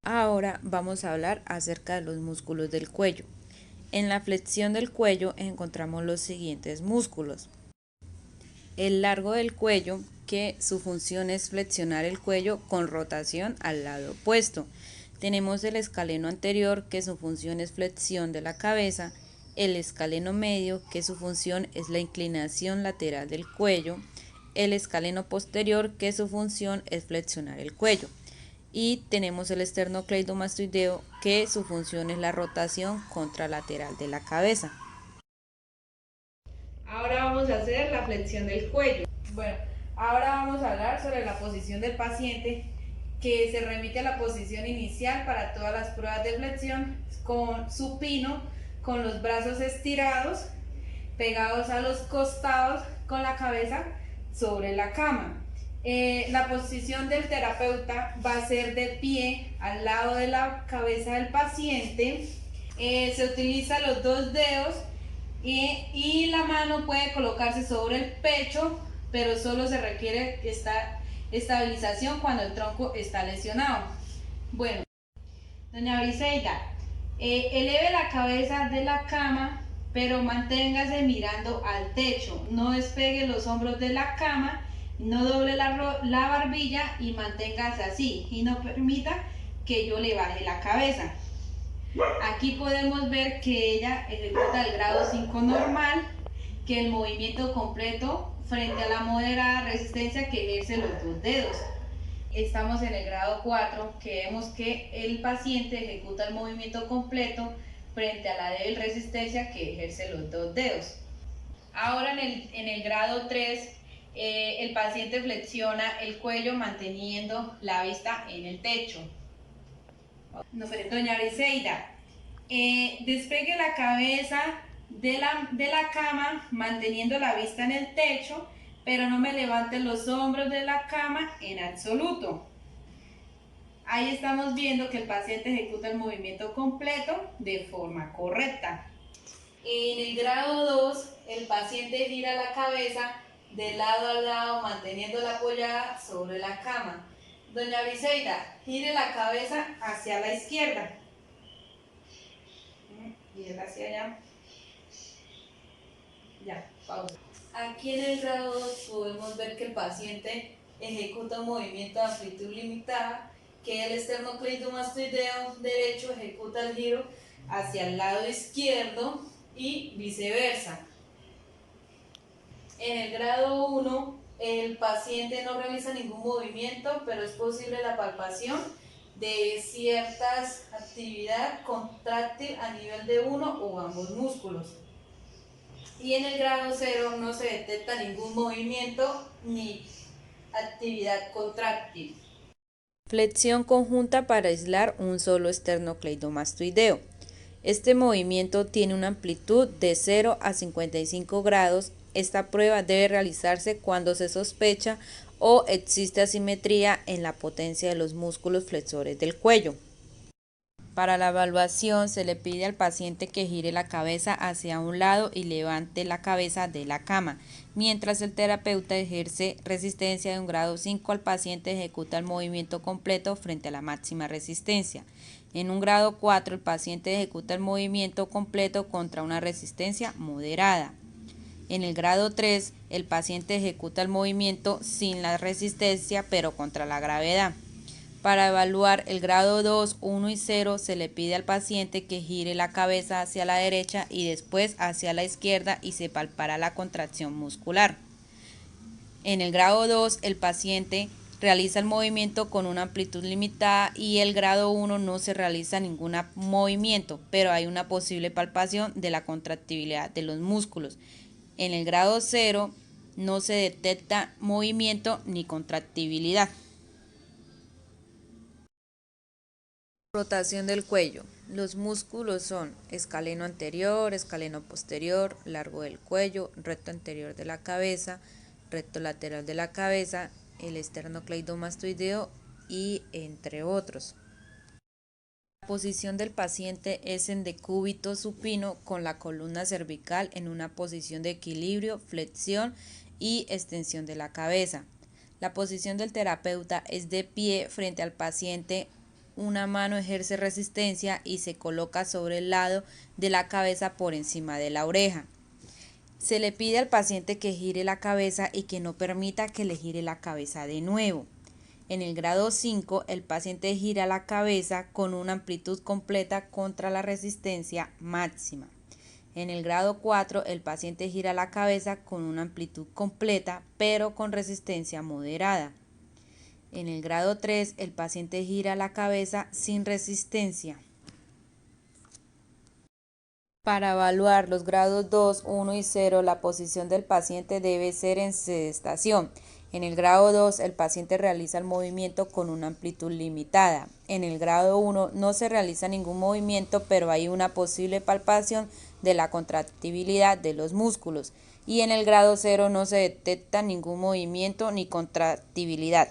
Ahora vamos a hablar acerca de los músculos del cuello. En la flexión del cuello encontramos los siguientes músculos. El largo del cuello, que su función es flexionar el cuello con rotación al lado opuesto. Tenemos el escaleno anterior, que su función es flexión de la cabeza. El escaleno medio, que su función es la inclinación lateral del cuello. El escaleno posterior, que su función es flexionar el cuello. Y tenemos el esternocleidomastoideo, que su función es la rotación contralateral de la cabeza. Ahora vamos a hacer la flexión del cuello. Bueno, ahora vamos a hablar sobre la posición del paciente, que se remite a la posición inicial para todas las pruebas de flexión, con supino, con los brazos estirados, pegados a los costados, con la cabeza sobre la cama. La posición del terapeuta va a ser de pie al lado de la cabeza del paciente. Se utilizan los dos dedos y la mano puede colocarse sobre el pecho, pero solo se requiere esta estabilización cuando el tronco está lesionado. Bueno, doña Briseida, eleve la cabeza de la cama, pero manténgase mirando al techo. No despegue los hombros de la cama, no doble la barbilla y manténgase así. Y no permita que yo le baje la cabeza. Aquí podemos ver que ella ejecuta el grado 5 normal, que el movimiento completo frente a la moderada resistencia que ejerce los dos dedos. Estamos en el grado 4, que vemos que el paciente ejecuta el movimiento completo frente a la débil resistencia que ejerce los dos dedos. Ahora en el grado 3, el paciente flexiona el cuello manteniendo la vista en el techo. Doña Briseida, despegue la cabeza de la cama manteniendo la vista en el techo, pero no me levante los hombros de la cama en absoluto. Ahí estamos viendo que el paciente ejecuta el movimiento completo de forma correcta. En el grado 2, el paciente gira la cabeza de lado a lado manteniéndola apoyada sobre la cama. Doña Briseida, gire la cabeza hacia la izquierda. Y él hacia allá. Ya, pausa. Aquí en el grado 2 podemos ver que el paciente ejecuta un movimiento de amplitud limitada, que el esternocleidomastoideo derecho ejecuta el giro hacia el lado izquierdo y viceversa. En el grado 1, el paciente no realiza ningún movimiento, pero es posible la palpación de ciertas actividad contráctil a nivel de uno o ambos músculos. Y en el grado 0 no se detecta ningún movimiento ni actividad contráctil. Flexión conjunta para aislar un solo esternocleidomastoideo. Este movimiento tiene una amplitud de 0 a 55 grados. Esta prueba debe realizarse cuando se sospecha o existe asimetría en la potencia de los músculos flexores del cuello. Para la evaluación se le pide al paciente que gire la cabeza hacia un lado y levante la cabeza de la cama, mientras el terapeuta ejerce resistencia de un grado 5 al paciente ejecuta el movimiento completo frente a la máxima resistencia. En un grado 4 el paciente ejecuta el movimiento completo contra una resistencia moderada. En el grado 3 el paciente ejecuta el movimiento sin la resistencia pero contra la gravedad. Para evaluar el grado 2, 1 y 0 se le pide al paciente que gire la cabeza hacia la derecha y después hacia la izquierda y se palpará la contracción muscular. En el grado 2 el paciente realiza el movimiento con una amplitud limitada y el grado 1 no se realiza ningún movimiento, pero hay una posible palpación de la contractibilidad de los músculos. En el grado 0 no se detecta movimiento ni contractibilidad. Rotación del cuello. Los músculos son escaleno anterior, escaleno posterior, largo del cuello, recto anterior de la cabeza, recto lateral de la cabeza, el esternocleidomastoideo y entre otros. La posición del paciente es en decúbito supino con la columna cervical en una posición de equilibrio, flexión y extensión de la cabeza. La posición del terapeuta es de pie frente al paciente una mano ejerce resistencia y se coloca sobre el lado de la cabeza por encima de la oreja. Se le pide al paciente que gire la cabeza y que no permita que le gire la cabeza de nuevo. En el grado 5, el paciente gira la cabeza con una amplitud completa contra la resistencia máxima. En el grado 4, el paciente gira la cabeza con una amplitud completa, pero con resistencia moderada. En el grado 3, el paciente gira la cabeza sin resistencia. Para evaluar los grados 2, 1 y 0, la posición del paciente debe ser en sedestación. En el grado 2, el paciente realiza el movimiento con una amplitud limitada. En el grado 1 no se realiza ningún movimiento, pero hay una posible palpación de la contractibilidad de los músculos. Y en el grado 0 no se detecta ningún movimiento ni contractibilidad.